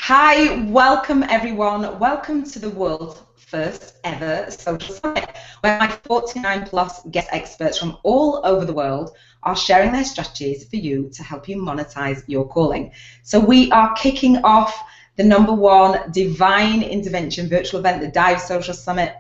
Hi, welcome everyone. Welcome to the world's first ever social summit, where my 49 plus guest experts from all over the world are sharing their strategies for you to help you monetize your calling. So we are kicking off the #1 divine intervention virtual event, the D.I.V.E Social Summit,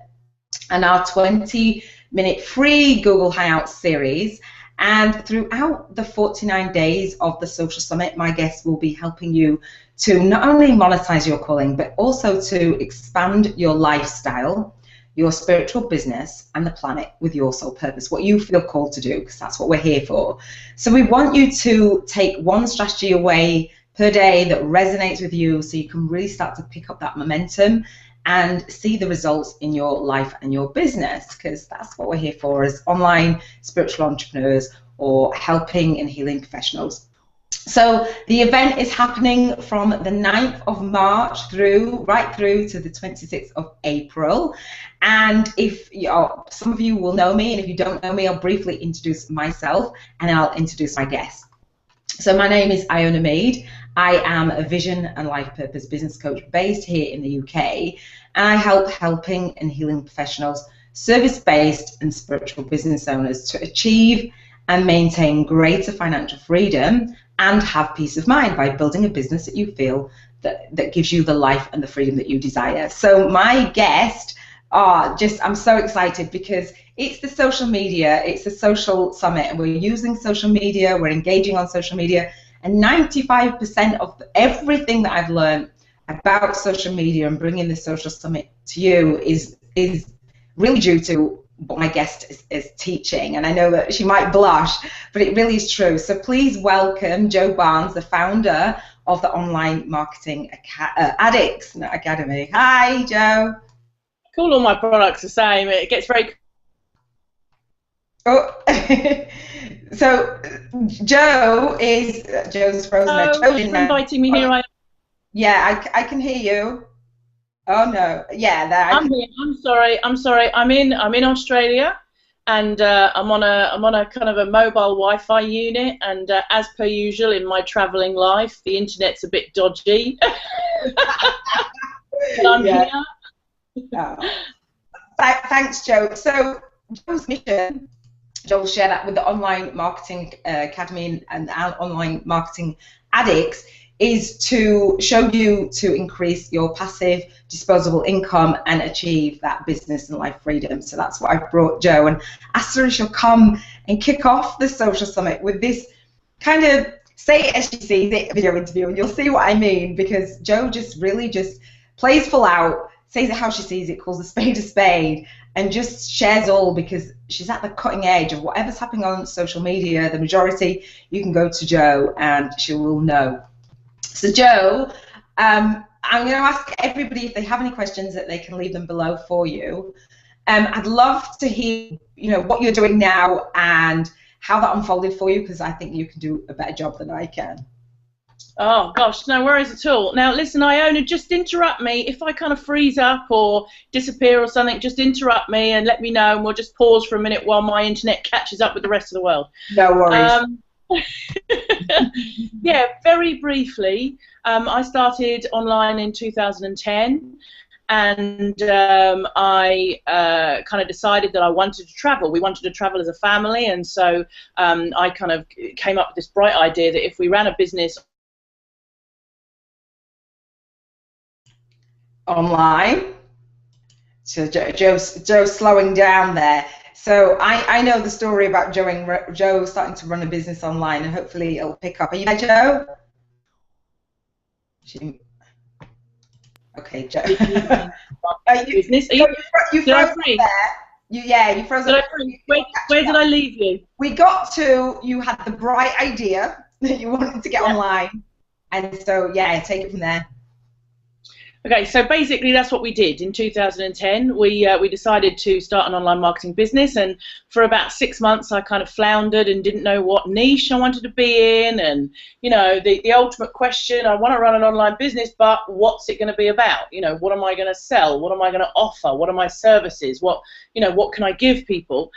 and our 20-minute free Google Hangout series. And throughout the 49 days of the Social Summit, my guests will be helping you to not only monetize your calling, but also to expand your lifestyle, your spiritual business, and the planet with your soul purpose, what you feel called to do, because that's what we're here for. So we want you to take one strategy away per day that resonates with you so you can really start to pick up that momentum and see the results in your life and your business, because that's what we're here for as online spiritual entrepreneurs or helping and healing professionals. So the event is happening from the 9th of March right through to the 26th of April. And if some of you will know me, and if you don't know me, I'll briefly introduce myself and then I'll introduce my guest. So my name is Iona Mead. I am a vision and life purpose business coach based here in the UK, and I help helping and healing professionals, service-based and spiritual business owners to achieve and maintain greater financial freedom and have peace of mind by building a business that you feel that gives you the life and the freedom that you desire. So my guest I'm so excited because it's the social media, it's a social summit, and we're using social media, we're engaging on social media, and 95% of everything that I've learned about social media and bringing the social summit to you is really due to what my guest is teaching. And I know that she might blush, but it really is true. So please welcome Jo Barnes, the founder of the Online Marketing Addicts Academy. Hi, Jo. Call all my products the same. It gets very... Oh, so Jo's frozen. Oh, thanks for inviting me here. Yeah, I can hear you. Oh no, yeah, there. I'm here. I'm sorry. I'm in Australia, and I'm on a kind of a mobile Wi-Fi unit. And as per usual in my travelling life, the internet's a bit dodgy. But I'm here. Oh. Thanks, Jo. So Jo's mission, Jo will share that with the Online Marketing Academy and Online Marketing Addicts, is to show you to increase your passive disposable income and achieve that business and life freedom. So that's what I've brought Jo, and asked her if she'll come and kick off the Social Summit with this kind of say it as she sees it video interview, and you'll see what I mean, because Jo really just plays full out, says it how she sees it, calls a spade, and just shares all, because she's at the cutting edge of whatever's happening on social media. The majority, you can go to Jo and she will know. So Jo, I'm going to ask everybody if they have any questions that they can leave them below for you. I'd love to hear, what you're doing now and how that unfolded for you, because I think you can do a better job than I can. Oh gosh, no worries at all. Now listen, Iona, just interrupt me if I kind of freeze up or disappear or something. Just interrupt me and let me know, and we'll just pause for a minute while my internet catches up with the rest of the world. No worries. Yeah, very briefly, I started online in 2010, and I kind of decided that I wanted to travel. We wanted to travel as a family, and so I kind of came up with this bright idea that if we ran a business online. So Jo's slowing down there. So I know the story about Jo starting to run a business online, and hopefully it'll pick up. Are you there, Jo? Okay, Jo. business. You froze there. You froze up. Where did I leave you? We got to, you had the bright idea that you wanted to get online, and so yeah, take it from there. Okay, so basically that's what we did in 2010. We decided to start an online marketing business, and for about 6 months I kind of floundered and didn't know what niche I wanted to be in, and the ultimate question, I want to run an online business, but what's it going to be about? What am I going to sell? What am I going to offer? What are my services? What can I give people?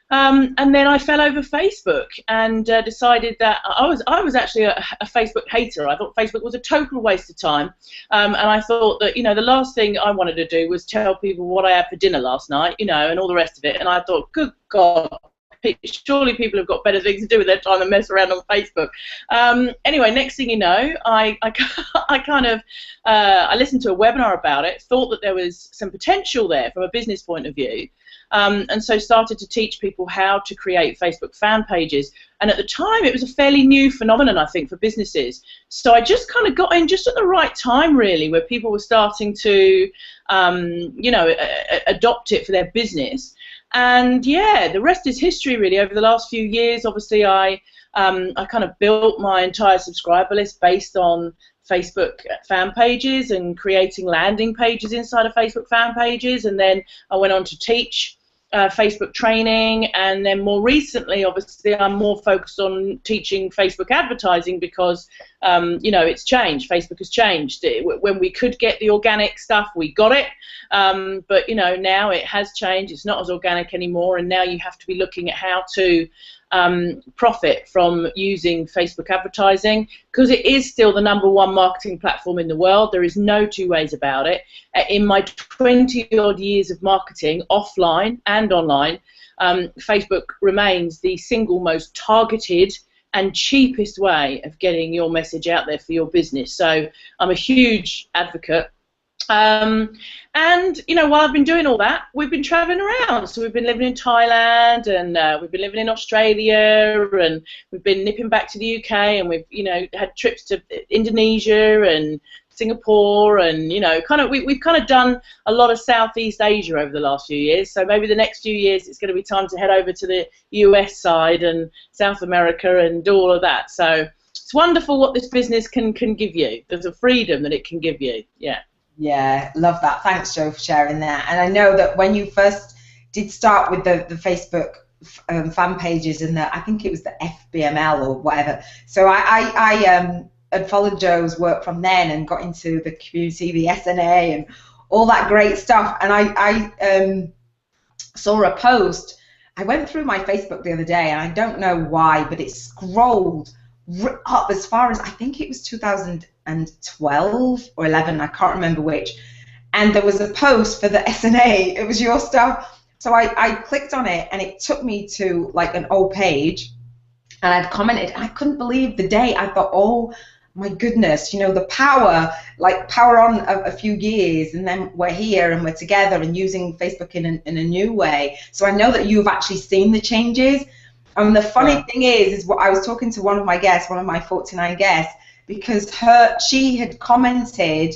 And then I fell over Facebook and decided that I was actually a Facebook hater. I thought Facebook was a total waste of time, and I thought that, you know, the last thing I wanted to do was tell people what I had for dinner last night, you know, and all the rest of it. And I thought, good God, surely people have got better things to do with their time than mess around on Facebook. Anyway, next thing you know, I listened to a webinar about it, thought that there was some potential there from a business point of view, and so started to teach people how to create Facebook fan pages. And at the time, it was a fairly new phenomenon, I think, for businesses. So I just kind of got in just at the right time, really, where people were starting to, you know, adopt it for their business. And yeah, the rest is history, really. Over the last few years, obviously, I kind of built my entire subscriber list based on Facebook fan pages and creating landing pages inside of Facebook fan pages. And then I went on to teach Facebook training, and then more recently, obviously, I'm more focused on teaching Facebook advertising because, you know, it's changed. Facebook has changed. When we could get the organic stuff, we got it, but, you know, now it has changed. It's not as organic anymore, and now you have to be looking at how to profit from using Facebook advertising, because it is still the #1 marketing platform in the world. There is no two ways about it. In my 20-odd years of marketing, offline and online, Facebook remains the single most targeted and cheapest way of getting your message out there for your business. So I'm a huge advocate. And, you know, while I've been doing all that, we've been traveling around. So we've been living in Thailand, and we've been living in Australia, and we've been nipping back to the UK, and we've, you know, had trips to Indonesia and Singapore, and, you know, we've kind of done a lot of Southeast Asia over the last few years. So maybe the next few years it's going to be time to head over to the US side and South America and do all of that. So it's wonderful what this business can give you. There's a freedom that it can give you. Yeah. Yeah, love that. Thanks, Joe, for sharing that. And I know that when you first did start with the Facebook fan pages and I think it was the FBML or whatever. So I had followed Joe's work from then and got into the community, the SNA, and all that great stuff. And I saw a post. I went through my Facebook the other day, and I don't know why, but it scrolled up as far as, I think it was 2012 or 11, I can't remember which, and there was a post for the SNA. It was your stuff. So I clicked on it, and it took me to like an old page, and I'd commented, and I couldn't believe the day. I thought, oh my goodness, you know, the power, like power on a few years, and then we're here and we're together and using Facebook in a new way. So I know that you've actually seen the changes. And the funny thing is what I was talking to one of my guests, one of my 49 guests, because she had commented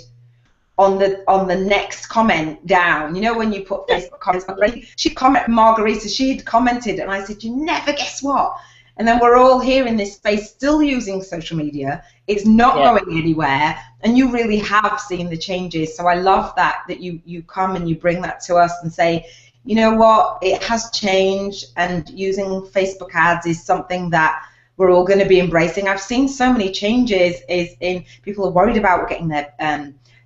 on the next comment down. You know, when you put Facebook comments on, she commented, Margarita, she had commented, and I said, you never guess what? And then we're all here in this space still using social media. It's not going anywhere, and you really have seen the changes. So I love that you come and you bring that to us and say, you know what, it has changed, and using Facebook ads is something that we're all going to be embracing. I've seen so many changes in people are worried about getting their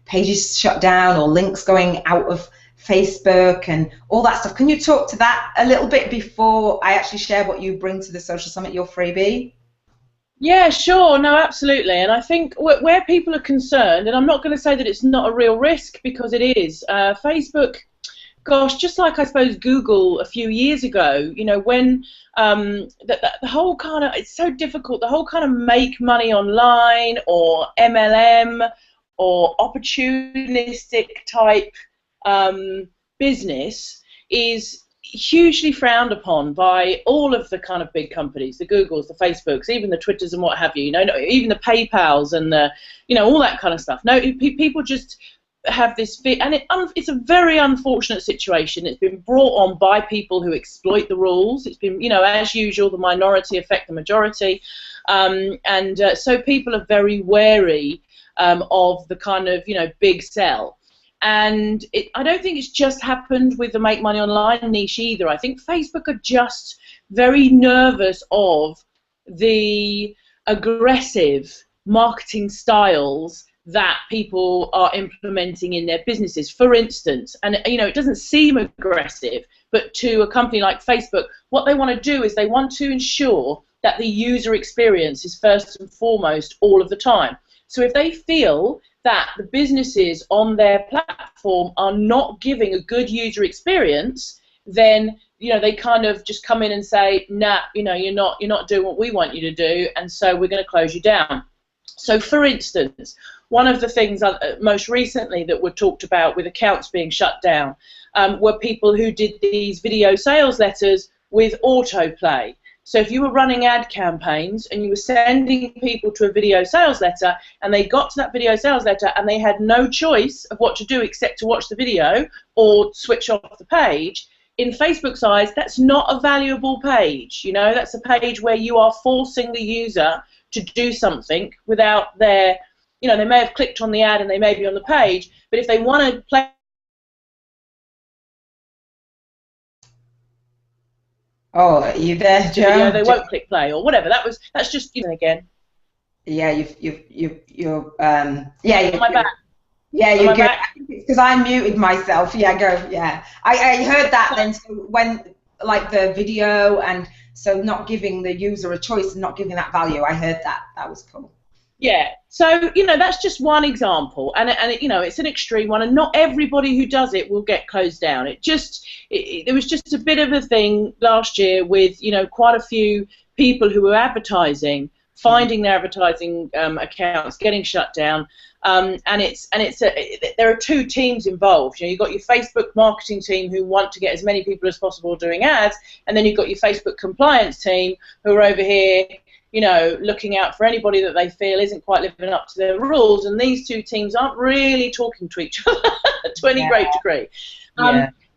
pages shut down or links going out of Facebook and all that stuff. Can you talk to that a little bit before I actually share what you bring to the Social Summit, your freebie? Yeah, sure. No, absolutely. And I think where people are concerned, and I'm not going to say that it's not a real risk, because it is, Facebook, gosh, just like I suppose Google a few years ago, you know, when the whole kind of, it's so difficult, the whole kind of make money online or MLM or opportunistic type business is hugely frowned upon by all of the kind of big companies, the Googles, the Facebooks, even the Twitters and what have you, you know, even the PayPals and the, you know, all that kind of stuff. No, people just have this, and it's a very unfortunate situation. It's been brought on by people who exploit the rules. It's been, you know, as usual, the minority affect the majority, and so people are very wary of the kind of, you know, big sell. And I don't think it's just happened with the make money online niche either. I think Facebook are just very nervous of the aggressive marketing styles that people are implementing in their businesses. For instance, and you know, it doesn't seem aggressive, but to a company like Facebook, what they want to do is they want to ensure that the user experience is first and foremost all of the time. So if they feel that the businesses on their platform are not giving a good user experience, then they kind of just come in and say, nah, you're not doing what we want you to do, and so we're going to close you down. So for instance, one of the things most recently that were talked about with accounts being shut down were people who did these video sales letters with autoplay. So if you were running ad campaigns and you were sending people to a video sales letter and they got to that video sales letter and they had no choice of what to do except to watch the video or switch off the page, in Facebook's eyes, that's not a valuable page. That's a page where you are forcing the user to do something without their, they may have clicked on the ad and they may be on the page, but if they want to play Oh, are you there, Joe? video, they won't click play or whatever. That's just again. Yeah, you're my back. Yeah, you're good. Because I muted myself. Yeah, go. Yeah, I heard that then. So when like the video and so not giving the user a choice and not giving that value, I heard that. That was cool. Yeah, so that's just one example, and it's an extreme one, and not everybody who does it will get closed down. There was just a bit of a thing last year with quite a few people who were advertising, finding their advertising accounts getting shut down, and there are two teams involved. You've got your Facebook marketing team who want to get as many people as possible doing ads, and then you've got your Facebook compliance team who are over here looking out for anybody that they feel isn't quite living up to their rules, and these two teams aren't really talking to each other to any great degree.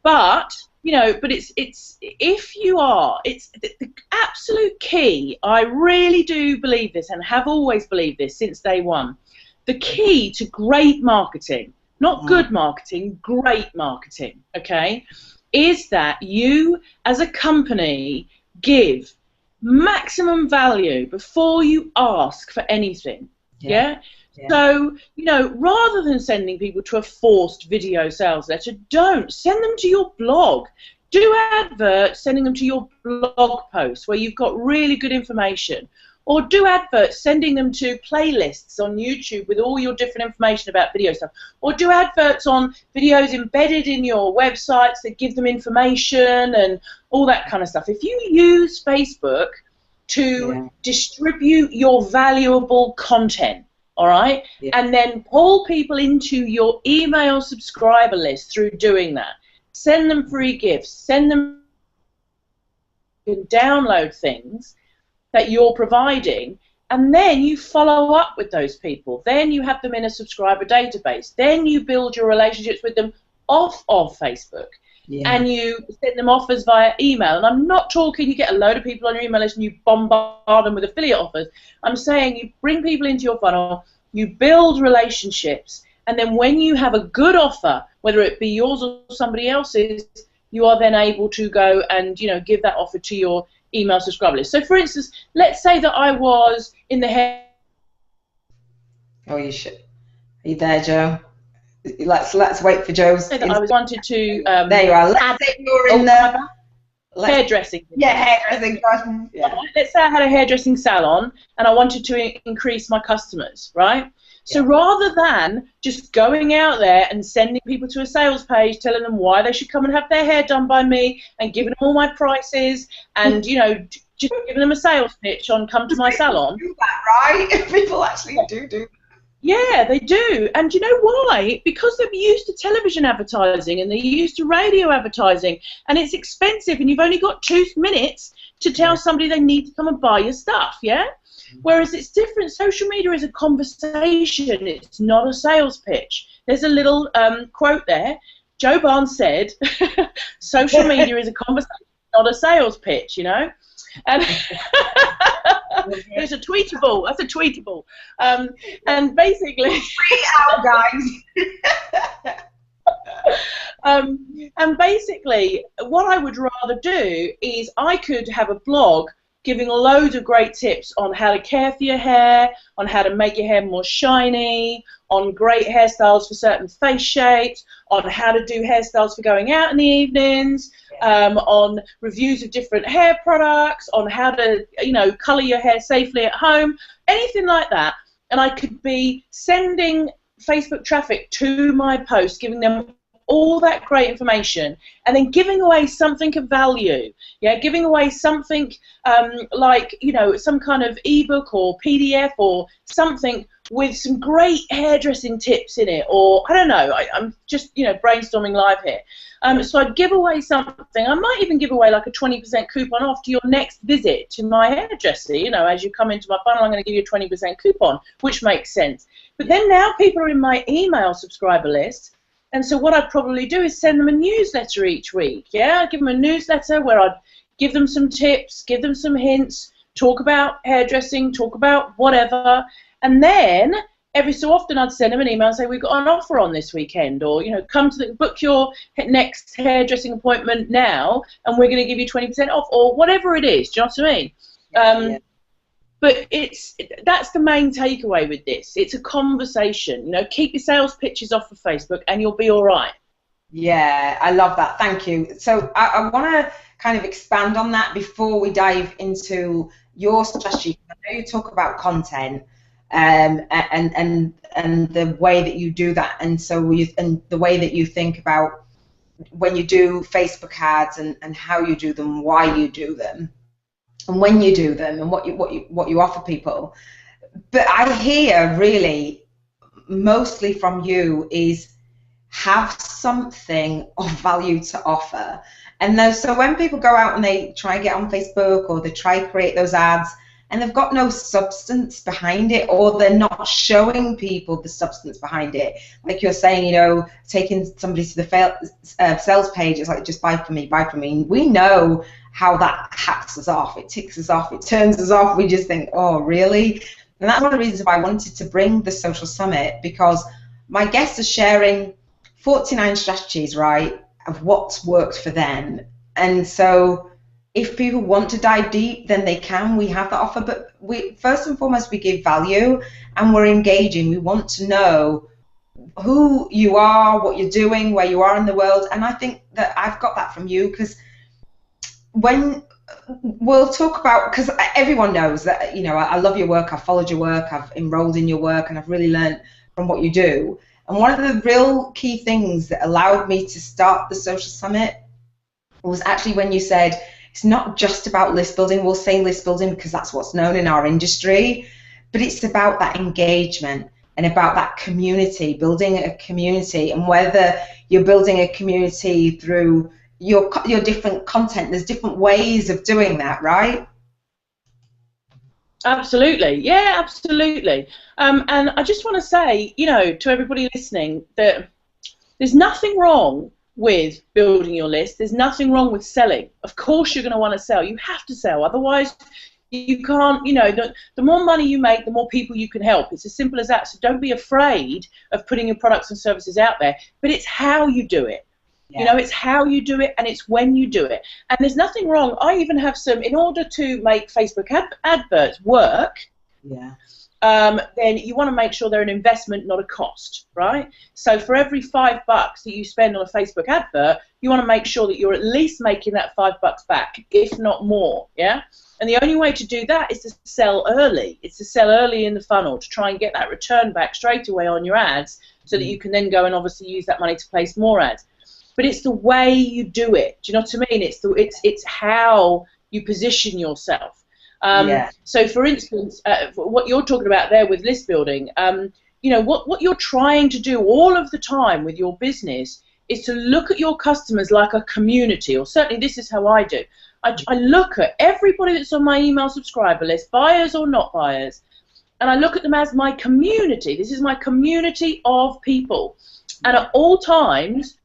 But it's if you are, it's the absolute key. I really do believe this and have always believed this since day one. The key to great marketing, not good marketing, great marketing, okay, is that you as a company give maximum value before you ask for anything. Yeah? So rather than sending people to a forced video sales letter, don't send them to your blog. Do adverts sending them to your blog post where you've got really good information, or do adverts sending them to playlists on YouTube with all your different information about video stuff, or do adverts on videos embedded in your websites that give them information and all that kind of stuff. If you use Facebook to distribute your valuable content, all right, and then pull people into your email subscriber list through doing that, send them free gifts, send them download things that you're providing, and then you follow up with those people. Then you have them in a subscriber database. Then you build your relationships with them off of Facebook. And you send them offers via email. And I'm not talking you get a load of people on your email list and you bombard them with affiliate offers. I'm saying you bring people into your funnel, you build relationships, and then when you have a good offer, whether it be yours or somebody else's, you are then able to go and give that offer to your email subscriber list. So for instance, let's say that I was in the hair. Oh, you should. Are you there, Joe? Let's wait for Joe's. That I wanted to. There you are. Let's say you're in the hairdressing. Yeah, hairdressing. Yeah. Let's say I had a hairdressing salon and I wanted to increase my customers, right? So rather than just going out there and sending people to a sales page telling them why they should come and have their hair done by me and giving them all my prices and, just giving them a sales pitch on come to my salon. Do that, right? People actually do. Yeah, they do. And you know why? Because they're used to television advertising and they're used to radio advertising, and it's expensive and you've only got 2 minutes to tell somebody they need to come and buy your stuff, yeah? Whereas it's different. Social media is a conversation. It's not a sales pitch. There's a little quote there. Joe Barnes said, social media is a conversation, not a sales pitch, And there's a tweetable. That's a tweetable. And basically, read out, guys. And basically, what I would rather do is I could have a blog giving loads of great tips on how to care for your hair, on how to make your hair more shiny, on great hairstyles for certain face shapes, on how to do hairstyles for going out in the evenings, on reviews of different hair products, on how to, you know, colour your hair safely at home, anything like that. And I could be sending Facebook traffic to my post, giving them all that great information, and then giving away something of value. Yeah, giving away something like, you know, some kind of ebook or PDF or something with some great hairdressing tips in it, or I don't know. I'm just, you know, brainstorming live here. So I'd give away something. I might even give away like a 20% coupon off to your next visit to my hairdresser. You know, as you come into my funnel, I'm going to give you a 20% coupon, which makes sense. But then now people are in my email subscriber list. And so what I'd probably do is send them a newsletter each week. Yeah, I'd give them a newsletter where I'd give them some tips, give them some hints, talk about hairdressing, talk about whatever. And then every so often I'd send them an email and say, we've got an offer on this weekend, or, you know, come to book your next hairdressing appointment now and we're going to give you 20% off, or whatever it is. Do you know what I mean? Yeah. But that's the main takeaway with this. It's a conversation. You know, keep your sales pitches off of Facebook and you'll be all right. Yeah, I love that. Thank you. So I want to kind of expand on that before we dive into your strategy. I know you talk about content and the way that you do that, and the way that you think about when you do Facebook ads and how you do them, why you do them, and when you do them, and what you offer people. But I hear really mostly from you is have something of value to offer. And so when people go out and they try to get on Facebook or they try to create those ads and they've got no substance behind it, or they're not showing people the substance behind it, like you're saying, you know, taking somebody to the sales page, it's like, just buy from me, buy from me. We know how that hacks us off, it ticks us off, it turns us off. We just think, oh, really? And that's one of the reasons why I wanted to bring the Social Summit, because my guests are sharing 49 strategies, right, of what's worked for them. And so if people want to dive deep, then they can. We have that offer, but first and foremost, we give value and we're engaging. We want to know who you are, what you're doing, where you are in the world. And I think that I've got that from you, because when we'll talk about, because everyone knows that, you know, I love your work, I've followed your work, I've enrolled in your work, and I've really learned from what you do. And one of the real key things that allowed me to start the Social Summit was actually when you said, it's not just about list building. We'll say list building because that's what's known in our industry, but it's about that engagement and about that community, building a community. And whether you're building a community through your different content, there's different ways of doing that, right? Absolutely, yeah, absolutely. And I just want to say, you know, to everybody listening, that there's nothing wrong with building your list. There's nothing wrong with selling. Of course you're going to want to sell. You have to sell, otherwise you can't, you know, the more money you make, the more people you can help. It's as simple as that. So don't be afraid of putting your products and services out there, but it's how you do it. Yeah. You know, it's how you do it and it's when you do it. And there's nothing wrong. I even have some, in order to make Facebook adverts work, yeah. Then you want to make sure they're an investment, not a cost, right? So for every $5 that you spend on a Facebook advert, you want to make sure that you're at least making that $5 back, if not more, yeah? And the only way to do that is to sell early. It's to sell early in the funnel to try and get that return back straight away on your ads so that you can then go and obviously use that money to place more ads. But it's the way you do it. Do you know what I mean? It's how you position yourself. Yeah. So, for instance, what you're talking about there with list building, you know, what you're trying to do all of the time with your business is to look at your customers like a community, or certainly this is how I do. I look at everybody that's on my email subscriber list, buyers or not buyers, and I look at them as my community. This is my community of people. And at all times,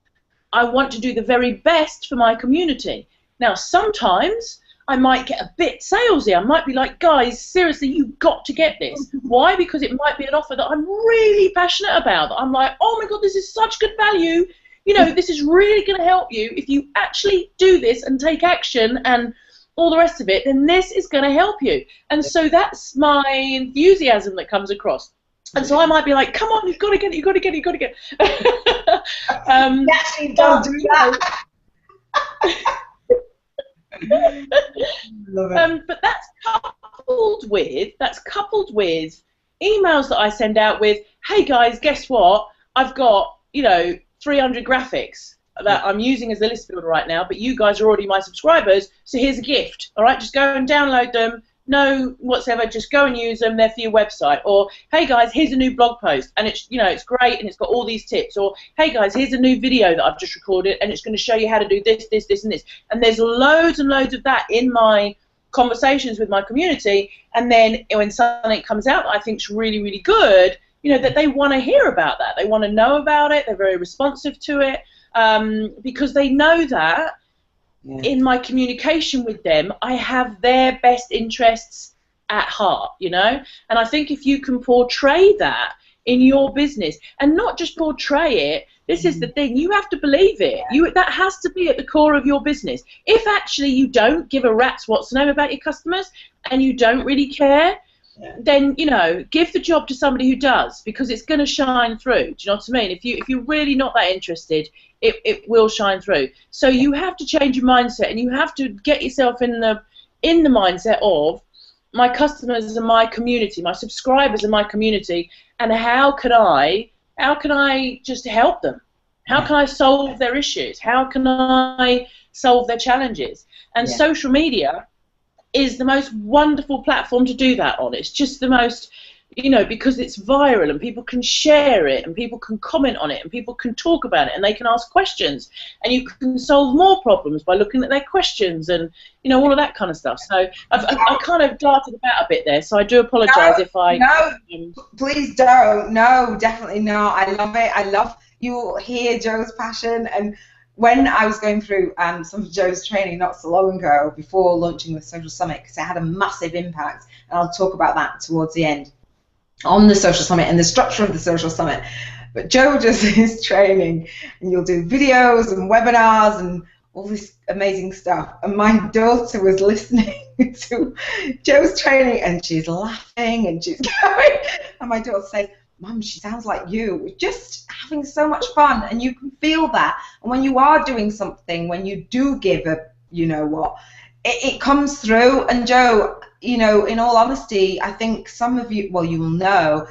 I want to do the very best for my community. Now, sometimes I might get a bit salesy. I might be like, guys, seriously, you've got to get this. Why? Because it might be an offer that I'm really passionate about. I'm like, oh my God, this is such good value. You know, this is really going to help you if you actually do this and take action and, all the rest of it, then this is going to help you. And so that's my enthusiasm that comes across. And so I might be like, come on, you've got to get it, you've got to get it, you've got to get it. Actually, don't do that. Love it. But that's coupled with emails that I send out with, hey guys, guess what? I've got, 300 graphics that I'm using as a list builder right now, but you guys are already my subscribers, so here's a gift. All right, just go and download them. No whatsoever, just go and use them. They're for your website. Or hey guys, here's a new blog post, and it's it's great, and it's got all these tips. Or hey guys, here's a new video that I've just recorded, and it's going to show you how to do this, this, this, and this. And there's loads and loads of that in my conversations with my community. And then when something comes out that I think's really, really good, that they want to hear about that. They want to know about it. They're very responsive to it because they know that. Yeah. In my communication with them, I have their best interests at heart, and I think if you can portray that in your business, and not just portray it, this is the thing, you have to believe it. That has to be at the core of your business. If actually you don't give a rat's what's name about your customers and you don't really care, then give the job to somebody who does, because it's going to shine through. Do you know what I mean? If you're really not that interested, it will shine through. So you have to change your mindset, and you have to get yourself in the mindset of, my customers are my community, my subscribers are my community, and how can I just help them? How can I solve their issues? How can I solve their challenges? And social media is the most wonderful platform to do that on. It's just the most, because it's viral and people can share it and people can comment on it and people can talk about it and they can ask questions and you can solve more problems by looking at their questions and, all of that kind of stuff. So I kind of darted about a bit there, so I do apologise if I... No, please don't. No, definitely not. I love it. I love you hear Joe's passion. And when I was going through some of Joe's training not so long ago before launching the Social Summit, because it had a massive impact, and I'll talk about that towards the end, on the Social Summit and the structure of the Social Summit. But Joe does his training, and you'll do videos and webinars and all this amazing stuff. And my daughter was listening to Joe's training, and she's laughing, and she's going, and my daughter says, Mum, she sounds like you. We're just having so much fun, and you can feel that. And when you are doing something, when you do give a, it comes through. And Joe, in all honesty, I think some of you, well, you will know,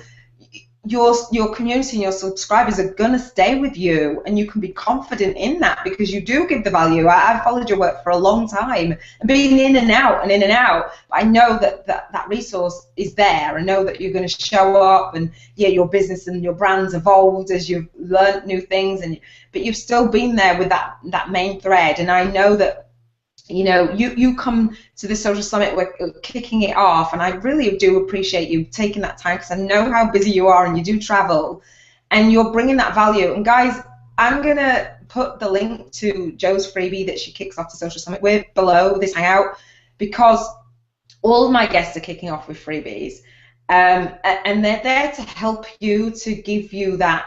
your community and your subscribers are going to stay with you, and you can be confident in that because you do give the value. I've followed your work for a long time, and being in and out and in and out, but I know that resource is there. I know that you're going to show up, and your business and your brand's evolved as you've learned new things, but you've still been there with that main thread. And I know that you come to the Social Summit, we're kicking it off, and I really do appreciate you taking that time, because I know how busy you are and you do travel, and you're bringing that value. And guys, I'm going to put the link to Joe's freebie that she kicks off the Social Summit with below this hangout, because all of my guests are kicking off with freebies, and they're there to help you, to give you that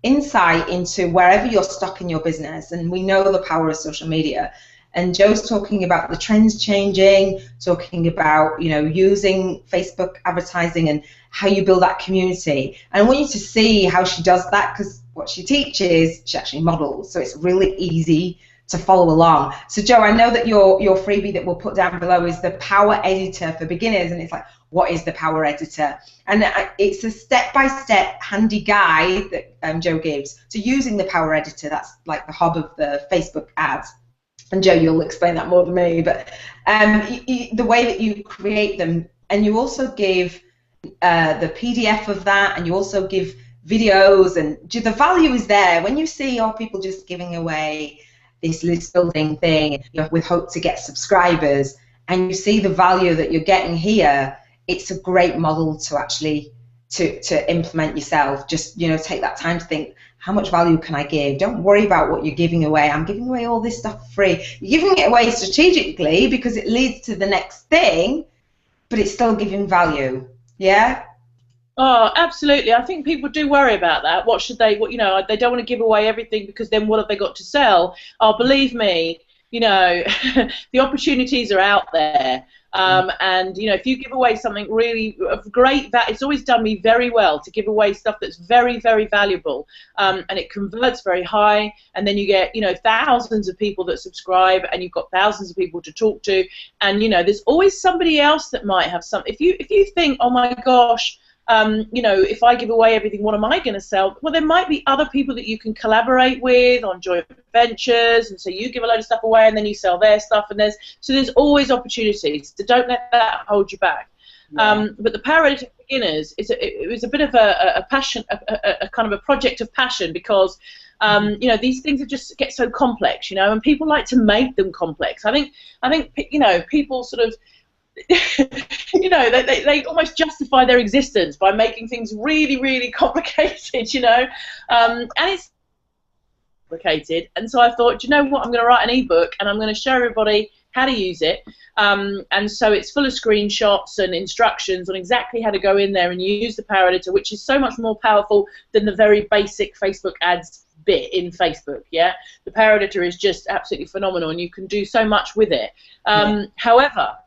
insight into wherever you're stuck in your business. And we know the power of social media. And Joe's talking about the trends changing, talking about, using Facebook advertising and how you build that community. And I want you to see how she does that, because what she teaches, she actually models. So it's really easy to follow along. So Joe, I know that your freebie that we'll put down below is the Power Editor for beginners. And it's like, what is the Power Editor? And it's a step-by-step handy guide that Joe gives to using the Power Editor. That's like the hub of the Facebook ads. And Joe, you'll explain that more than me, but the way that you create them, and you also give the PDF of that, and you also give videos, and the value is there. When you see people just giving away this list building thing with hope to get subscribers, and you see the value that you're getting here, it's a great model to actually to implement yourself. Just take that time to think, how much value can I give? Don't worry about what you're giving away. I'm giving away all this stuff free. You're giving it away strategically because it leads to the next thing, but it's still giving value. Yeah? Oh, absolutely. I think people do worry about that. What should they, they don't want to give away everything because then what have they got to sell? Oh, believe me, you know, the opportunities are out there. And, you know, if you give away something really of great value, it's always done me very well to give away stuff that's very, very valuable, and it converts very high, and then you get, you know, thousands of people that subscribe, and you've got thousands of people to talk to, and, you know, there's always somebody else that might have something. If you think, oh my gosh, you know, if I give away everything, what am I going to sell? Well, there might be other people that you can collaborate with on joint ventures, and so you give a load of stuff away, and then you sell their stuff, and there's always opportunities. So don't let that hold you back. Yeah. But the Paralytic Beginners it was a bit of a passion, a kind of a project of passion, because you know, these things just get so complex, you know, and people like to make them complex. I think you know, people sort of you know, they almost justify their existence by making things really, really complicated, you know, and it's complicated. And so I thought, you know what, I'm going to write an ebook, and I'm going to show everybody how to use it. And so it's full of screenshots and instructions on exactly how to go in there and use the Power Editor, which is so much more powerful than the very basic Facebook ads bit in Facebook. Yeah, the Power Editor is just absolutely phenomenal, and you can do so much with it. However,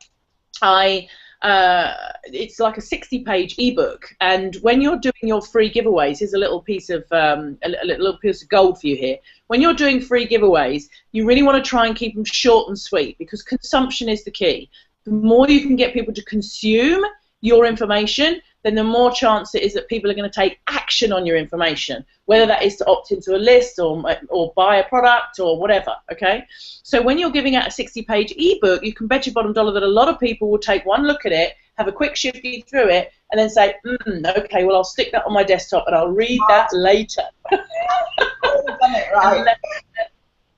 it's like a 60-page ebook, and when you're doing your free giveaways, here's a little piece of little piece of gold for you here. When you're doing free giveaways, you really want to try and keep them short and sweet, because consumption is the key. The more you can get people to consume your information, then the more chance it is that people are going to take action on your information, whether that is to opt into a list or buy a product or whatever, okay? So when you're giving out a 60-page ebook, you can bet your bottom dollar that a lot of people will take one look at it, have a quick shifty through it, and then say, okay, well, I'll stick that on my desktop and I'll read that later. Right.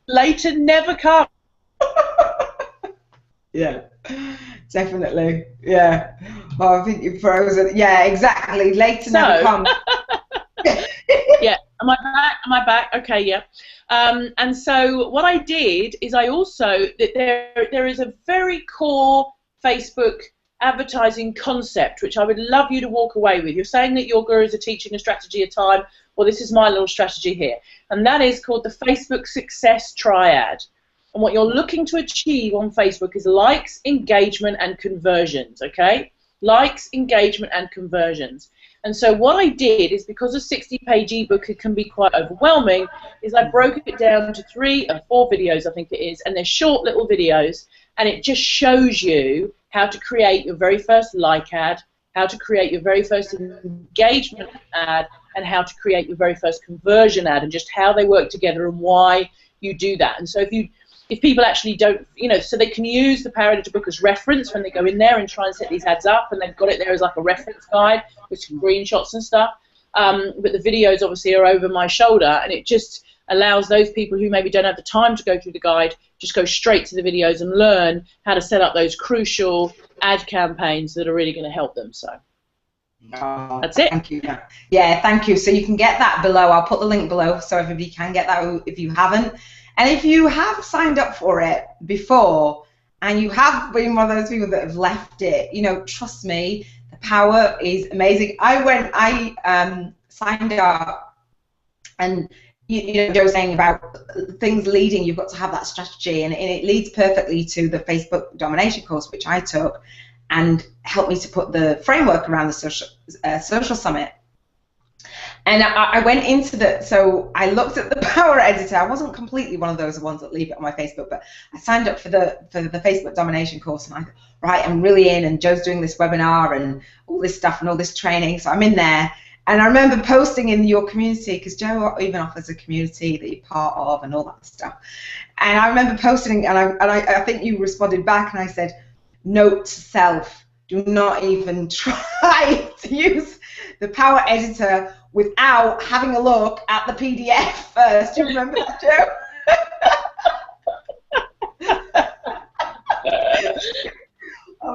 Later never comes. Yeah, definitely. Yeah. Oh, I think you froze it. Yeah, exactly. Later never comes. Yeah. Am I back? Am I back? Okay. Yeah. And so what I did is I also there is a very core Facebook advertising concept which I would love you to walk away with. You're saying that your gurus are teaching a strategy at a time. Well, this is my little strategy here, and that is called the Facebook Success Triad. And what you're looking to achieve on Facebook is likes, engagement, and conversions, okay? Likes, engagement, and conversions. And so what I did is, because a 60-page ebook can be quite overwhelming, is I broke it down to 3 or 4 videos, I think it is, and they're short little videos, and it just shows you how to create your very first like ad, how to create your very first engagement ad, and how to create your very first conversion ad, and just how they work together and why you do that. And so if people actually don't, you know, so they can use the Power Editor book as reference when they go in there and try and set these ads up, and they've got it there as like a reference guide with screenshots and stuff. But the videos obviously are over my shoulder, and it just allows those people who maybe don't have the time to go through the guide, just go straight to the videos and learn how to set up those crucial ad campaigns that are really going to help them. So that's it. Thank you. Yeah, thank you. So you can get that below. I'll put the link below so everybody can get that if you haven't. And if you have signed up for it before and you have been one of those people that have left it, you know, trust me, the power is amazing. I signed up, and you know, Joe was saying about things leading, you've got to have that strategy, and it leads perfectly to the Facebook domination course, which I took, and helped me to put the framework around the social summit. And I went into so I looked at the Power Editor. I wasn't completely one of those ones that leave it on my Facebook, but I signed up for the Facebook domination course, and I thought, right, I'm really in, and Joe's doing this webinar and all this stuff and all this training, so I'm in there. And I remember posting in your community, because Joe even offers a community that you're part of and all that stuff. And I remember posting, and I think you responded back, and I said, note to self, do not even try to use the Power Editor without having a look at the PDF first. Do you remember that, Joe?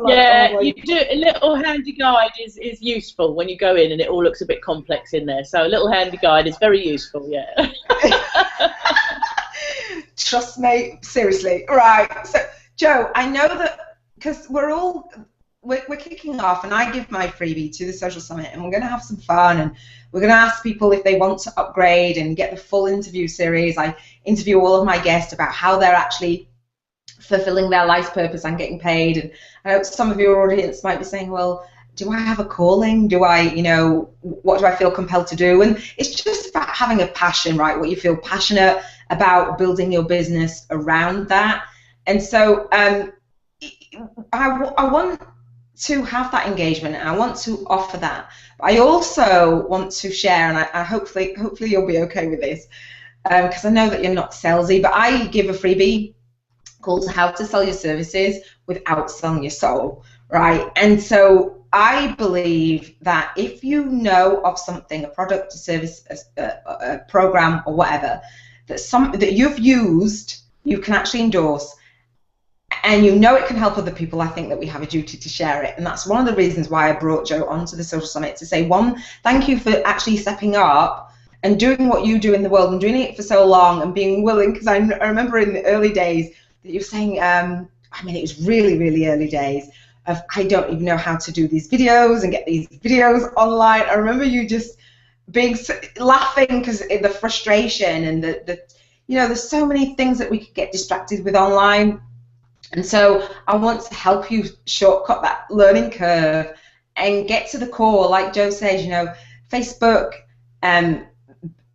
Yeah, you do. A little handy guide is useful when you go in and it all looks a bit complex in there. So a little handy guide is very useful, yeah. Trust me, seriously. Right. So, Joe, I know that because we're kicking off, and I give my freebie to the Social Summit, and we're going to have some fun, and we're going to ask people if they want to upgrade and get the full interview series. I interview all of my guests about how they're actually fulfilling their life's purpose and getting paid. And I know some of your audience might be saying, well, do I have a calling? Do I, what do I feel compelled to do? And it's just about having a passion, right? What you feel passionate about, building your business around that. And so I want to have that engagement, and I want to offer that. I also want to share, and I hopefully you'll be okay with this, because I know that you're not salesy, but I give a freebie called How to Sell Your Services Without Selling Your Soul, right? And so I believe that if you know of something, a product, a service, a program, or whatever, that you've used, you can actually endorse, and you know it can help other people, I think that we have a duty to share it. And that's one of the reasons why I brought Joe onto the Social Summit, to say, one, thank you for actually stepping up and doing what you do in the world and doing it for so long and being willing, because I remember in the early days that you were saying, I mean, it was really, really early days of, I don't even know how to do these videos and get these videos online. I remember you just being laughing because the frustration and there's so many things that we could get distracted with online. And so I want to help you shortcut that learning curve and get to the core, like Joe says, Facebook and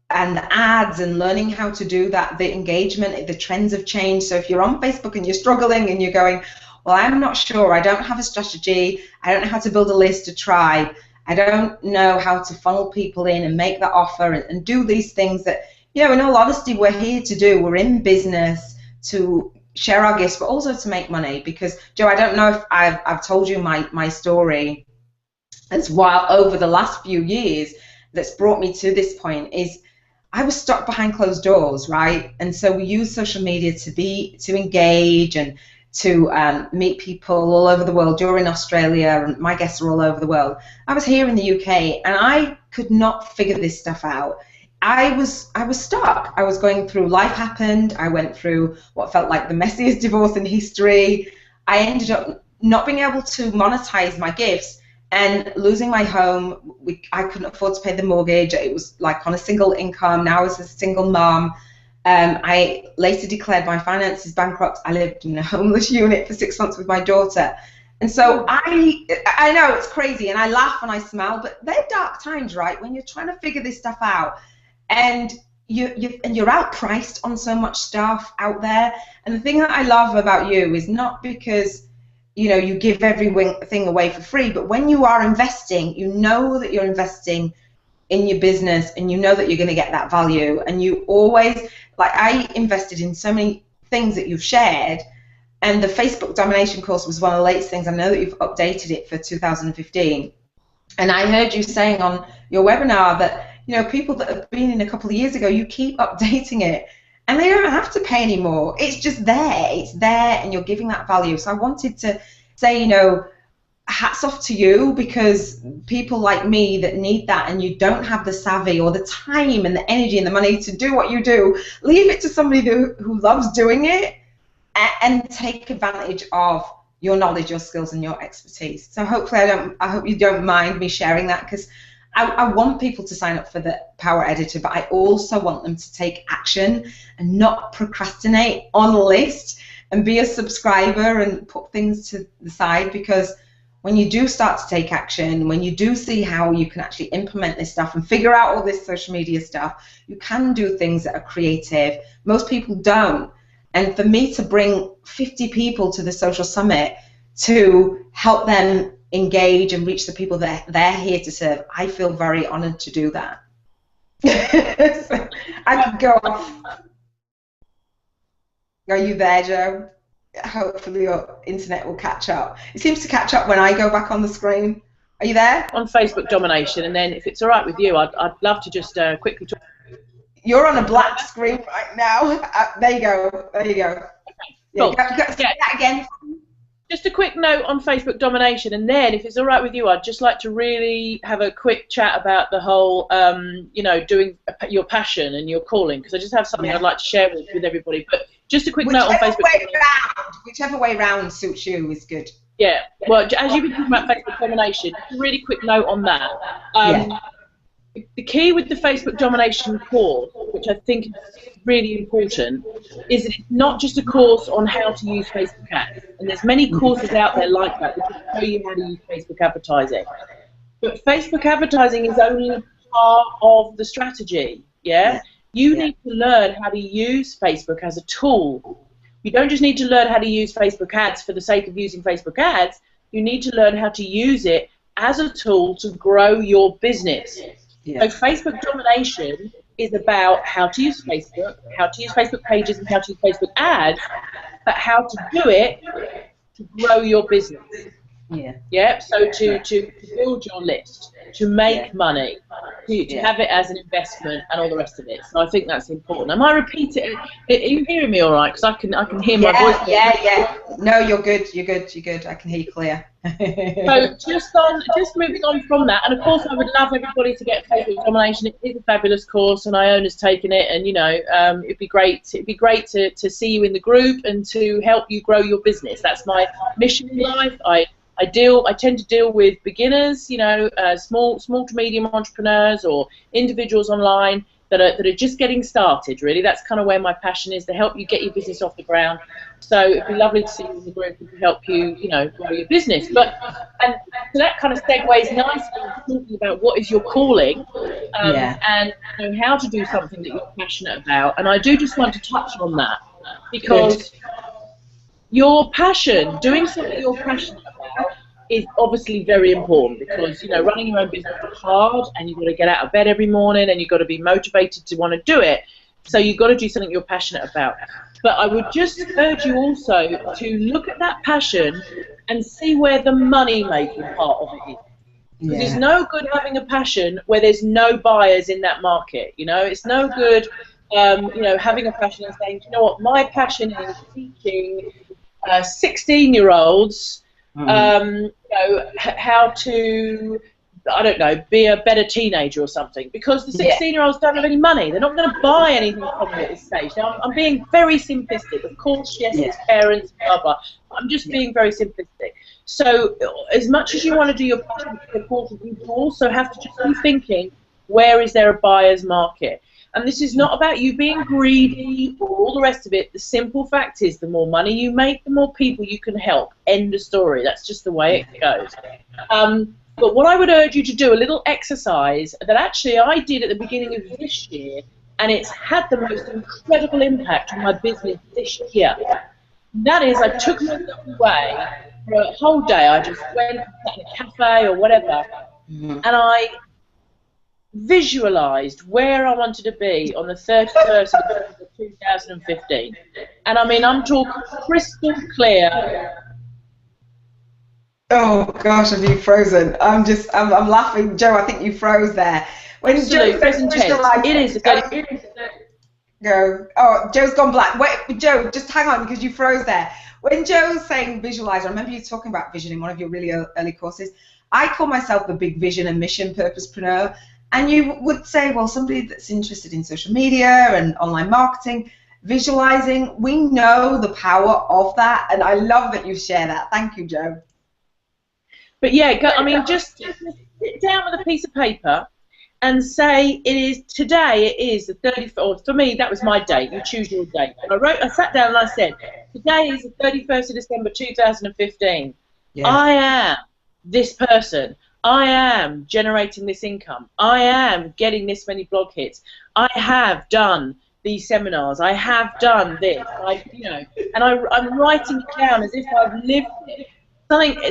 the ads and learning how to do that, the engagement, the trends have changed. So if you're on Facebook and you're struggling and you're going, well, I'm not sure, I don't have a strategy, I don't know how to build a list, a tribe, I don't know how to funnel people in and make that offer and do these things that, in all honesty, we're here to do. We're in business to share our gifts, but also to make money. Because, Joe, I don't know if I've told you my story as well over the last few years that's brought me to this point is I was stuck behind closed doors, right? And so we use social media to engage and to meet people all over the world. You're in Australia, and my guests are all over the world. I was here in the UK, and I could not figure this stuff out. I was stuck. I was going through, life happened. I went through what felt like the messiest divorce in history. I ended up not being able to monetize my gifts and losing my home. I couldn't afford to pay the mortgage. It was like on a single income. Now as a single mom. I later declared my finances bankrupt. I lived in a homeless unit for 6 months with my daughter. And so I know it's crazy, and I laugh and I smile, but they're dark times, right? When you're trying to figure this stuff out. And you're outpriced on so much stuff out there. And the thing that I love about you is not because you give everything away for free, but when you are investing, you know that you're investing in your business, and you know that you're going to get that value. And you always, like, I invested in so many things that you've shared, and the Facebook domination course was one of the latest things. I know that you've updated it for 2015, and I heard you saying on your webinar that people that have been in a couple of years ago, you keep updating it, and they don't have to pay anymore. It's just there. It's there, and you're giving that value. So I wanted to say, hats off to you, because people like me that need that, and you don't have the savvy or the time and the energy and the money to do what you do, leave it to somebody who loves doing it and take advantage of your knowledge, your skills, and your expertise. So hopefully I hope you don't mind me sharing that, because I want people to sign up for the Power Editor, but I also want them to take action and not procrastinate on a list and be a subscriber and put things to the side. Because when you do start to take action, when you do see how you can actually implement this stuff and figure out all this social media stuff, you can do things that are creative. Most people don't. And for me to bring 50 people to the Social Summit to help them engage and reach the people that they're here to serve, I feel very honored to do that. So I could go off. Are you there, Joe? Hopefully your internet will catch up. It seems to catch up when I go back on the screen. Are you there? On Facebook domination, and then if it's all right with you, I'd love to just quickly talk. You're on a black screen right now. There you go. There you go. Okay, cool. Say that again. Just a quick note on Facebook domination, and then if it's all right with you, I'd just like to really have a quick chat about the whole, doing your passion and your calling, because I just have something I'd like to share with everybody. But just a quick note on Facebook. Whichever way round suits you is good. Yeah. Well, as you've been talking about Facebook domination, just a really quick note on that. the key with the Facebook domination course, which I think is really important, is that it's not just a course on how to use Facebook ads. And there's many courses out there like that which will show you how to use Facebook advertising. But Facebook advertising is only part of the strategy, yeah? You need to learn how to use Facebook as a tool. You don't just need to learn how to use Facebook ads for the sake of using Facebook ads. You need to learn how to use it as a tool to grow your business. So Facebook domination is about how to use Facebook, how to use Facebook pages, and how to use Facebook ads, but how to do it to grow your business. So to build your list, to make money, to have it as an investment, and all the rest of it. So I think that's important. Am I repeating? Are you hearing me all right? Because I can hear my voice. No, you're good. You're good. I can hear you clear. So just moving on from that, and of course I would love everybody to get Facebook domination. It is a fabulous course, and Iona's taken it, and it'd be great to see you in the group and to help you grow your business. That's my mission in life. I tend to deal with beginners, small to medium entrepreneurs or individuals online that are just getting started. Really, that's kind of where my passion is, to help you get your business off the ground. So it'd be lovely to see you in the group and to help you, grow your business. And so that kind of segues nicely into talking about what is your calling, and how to do something that you're passionate about. And I do just want to touch on that because your passion, doing something you're passionate about, is obviously very important because running your own business is hard, and you've got to get out of bed every morning, and you've got to be motivated to want to do it. So you've got to do something you're passionate about. But I would just urge you also to look at that passion and see where the money-making part of it is. Because it's no good having a passion where there's no buyers in that market. It's no good, having a passion and saying, what, my passion is teaching 16-year-olds how to, I don't know, be a better teenager or something, because the 16-year-olds don't have any money. They're not going to buy anything from me at this stage. Now, I'm being very simplistic. Of course, yes, it's parents, blah, blah. I'm just being very simplistic. So as much as you want to do your passion, you also have to just be thinking, where is there a buyer's market? And this is not about you being greedy or all the rest of it. The simple fact is, the more money you make, the more people you can help. End of story. That's just the way it goes. But what I would urge you to do, a little exercise that actually I did at the beginning of this year, and it's had the most incredible impact on my business this year. That is, I took myself away for a whole day. I just went and sat in a cafe or whatever, and I visualized where I wanted to be on the 31st of December 2015. And I mean, I'm talking crystal clear. Oh gosh, have you frozen? I'm laughing, Joe. I think you froze there. When Joe says it is. Go. Oh, Joe's gone black. Wait, Joe, just hang on because you froze there. When Joe's saying visualize, I remember you talking about vision in one of your really early courses. I call myself the big vision and mission purposepreneur. And you would say, well, somebody that's interested in social media and online marketing, visualizing, we know the power of that. And I love that you share that. Thank you, Joe. But just sit down with a piece of paper and say today it is the 31st, or for me, that was my date. You choose your date. And I sat down and I said, today is the 31st of December 2015. I am this person. I am generating this income. I am getting this many blog hits. I have done these seminars. I have done this. And I'm writing it down as if I've lived it.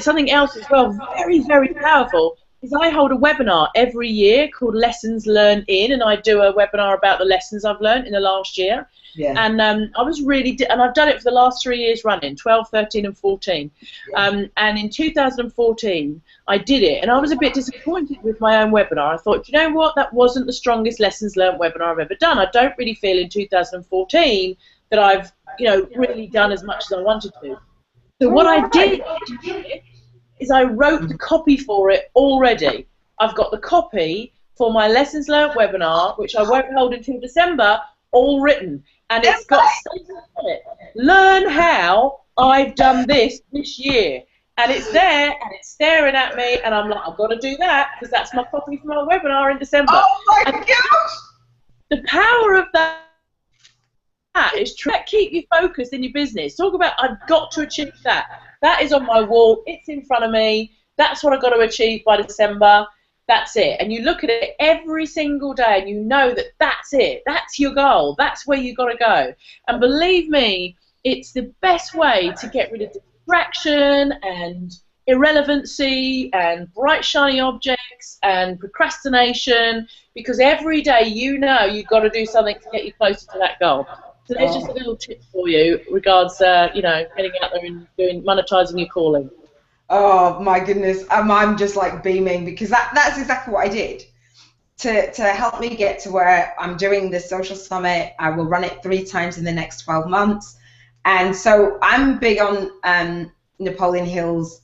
Something else as well, very, very powerful, is I hold a webinar every year called Lessons Learned In, and I do a webinar about the lessons I've learned in the last year. And I was and I've done it for the last 3 years running, 12, 13, and 14. And in 2014, I did it, and I was a bit disappointed with my own webinar. I thought, you know what, that wasn't the strongest Lessons Learned webinar I've ever done. I don't really feel in 2014 that I've, really done as much as I wanted to. So what I did is I wrote the copy for it already. I've got the copy for my Lessons Learned webinar, which I won't hold until December, all written. And it's got something on it. Learn how I've done this year. And it's there, and it's staring at me, and I'm like, I've got to do that, because that's my copy for my webinar in December. Oh my and gosh! The power of that is try to keep you focused in your business. Talk about, I've got to achieve that. That is on my wall. It's in front of me. That's what I've got to achieve by December. That's it. And you look at it every single day, and you know that that's it. That's your goal. That's where you've got to go. And believe me, it's the best way to get rid of distraction and irrelevancy and bright shiny objects and procrastination, because every day you know you've got to do something to get you closer to that goal. So there's just a little tip for you regards, you know, getting out there and monetizing your calling. Oh my goodness, I'm just like beaming, because that's exactly what I did. To help me get to where I'm doing the social summit, I will run it 3 times in the next 12 months. And so I'm big on Napoleon Hill's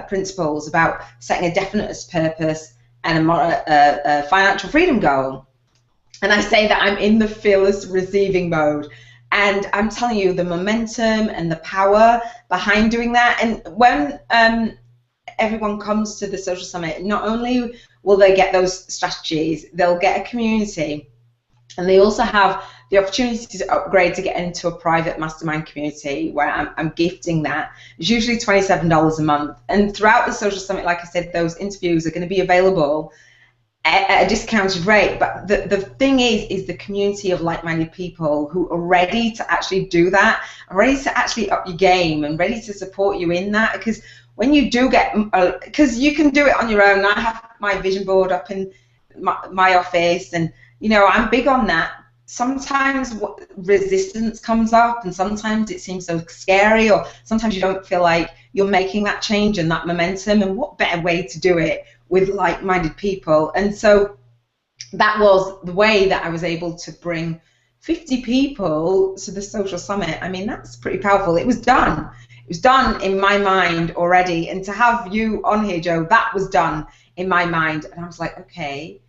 principles about setting a definite purpose and a financial freedom goal. And I say that I'm in the fearless receiving mode. And I'm telling you, the momentum and the power behind doing that. And when everyone comes to the social summit, not only will they get those strategies, they'll get a community. And they also have the opportunity to upgrade to get into a private mastermind community where I'm gifting that. It's usually $27 a month. And throughout the social summit, like I said, those interviews are going to be available at a discounted rate. But the thing is the community of like-minded people who are ready to actually do that, are ready to actually up your game and ready to support you in that. Because when you do get, because you can do it on your own. I have my vision board up in my office, and you know, I'm big on that. Sometimes resistance comes up, and sometimes it seems so scary, or sometimes you don't feel like you're making that change and that momentum, and what better way to do it with like-minded people. And so that was the way that I was able to bring 50 people to the social summit. I mean, that's pretty powerful. It was done. It was done in my mind already, and to have you on here, Joe, that was done in my mind. And I was like, okay,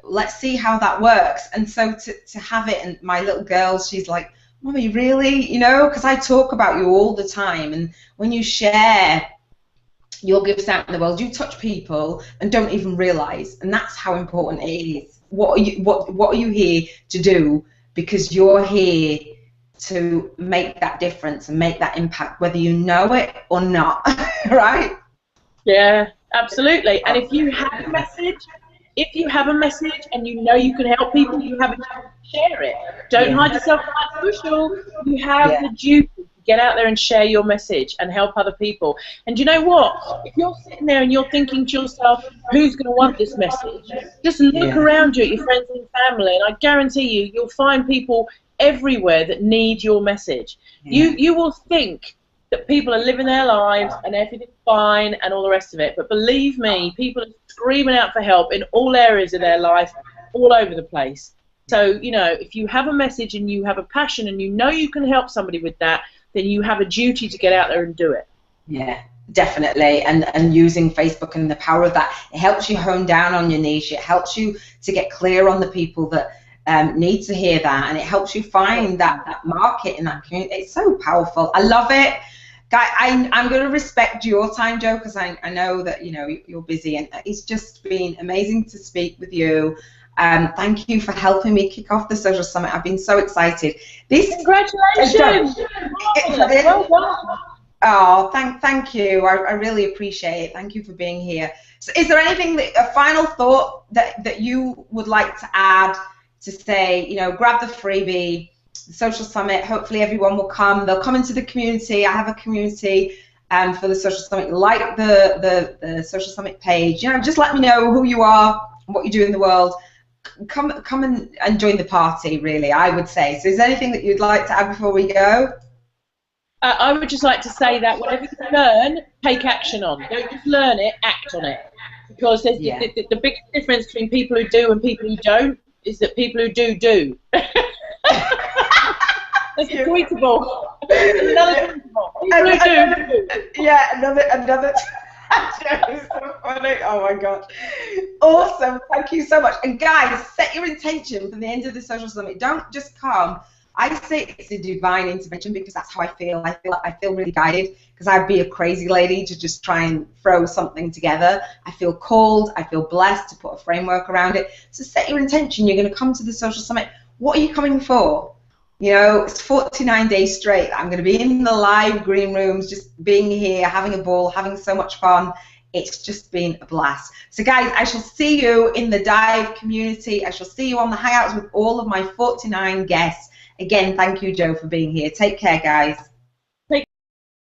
let's see how that works. And so to have it, and my little girl, she's like, Mommy, really? You know, because I talk about you all the time, and when you share your gifts out in the world, you touch people and don't even realize, and that's how important it is. What are you here to do? Because you're here to make that difference and make that impact, whether you know it or not. Right? Yeah, absolutely. And if you have a message and you know you can help people, you have a duty to share it. Don't hide yourself behind the bushel. You have the duty to get out there and share your message and help other people. And you know what? If you're sitting there and you're thinking to yourself, who's going to want this message? Just look around you at your friends and family, and I guarantee you, you'll find people everywhere that need your message. You will think that people are living their lives and everything's fine and all the rest of it, but believe me, people are screaming out for help in all areas of their life, all over the place. So, you know, if you have a message and you have a passion and you know you can help somebody with that, then you have a duty to get out there and do it. Yeah, definitely. And using Facebook and the power of that, it helps you hone down on your niche. It helps you to get clear on the people that need to hear that, and it helps you find that market in that community. It's so powerful. I love it. Guy, I'm going to respect your time, Joe, because I know that, you know, you're busy, and it's just been amazing to speak with you. Thank you for helping me kick off the social summit. I've been so excited. Congratulations! Well done. Oh, thank you. I really appreciate it. Thank you for being here. So is there anything, a final thought that you would like to add, to say, you know, grab the freebie, the social summit, hopefully everyone will come. They'll come into the community. I have a community for the social summit. Like the social summit page. You know, just let me know who you are and what you do in the world. Come and join the party, really, I would say. So is there anything that you'd like to add before we go? I would just like to say that whatever you learn, take action on. Don't just learn it, act on it. Because there's the big difference between people who do and people who don't is that people who do. That's a tweetable. Another tweetable. People who do. Yeah, another. It's so funny. Oh my god. Awesome. Thank you so much. And guys, set your intention for the end of the social summit. Don't just come I say it's a divine intervention because that's how I feel. I feel really guided because I'd be a crazy lady to just try and throw something together. I feel called. I feel blessed to put a framework around it. So set your intention. You're going to come to the social summit. What are you coming for? You know, it's 49 days straight. I'm going to be in the live green rooms, just being here, having a ball, having so much fun. It's just been a blast. So guys, I shall see you in the D.I.V.E community. I shall see you on the Hangouts with all of my 49 guests. Again, thank you, Joe, for being here. Take care, guys.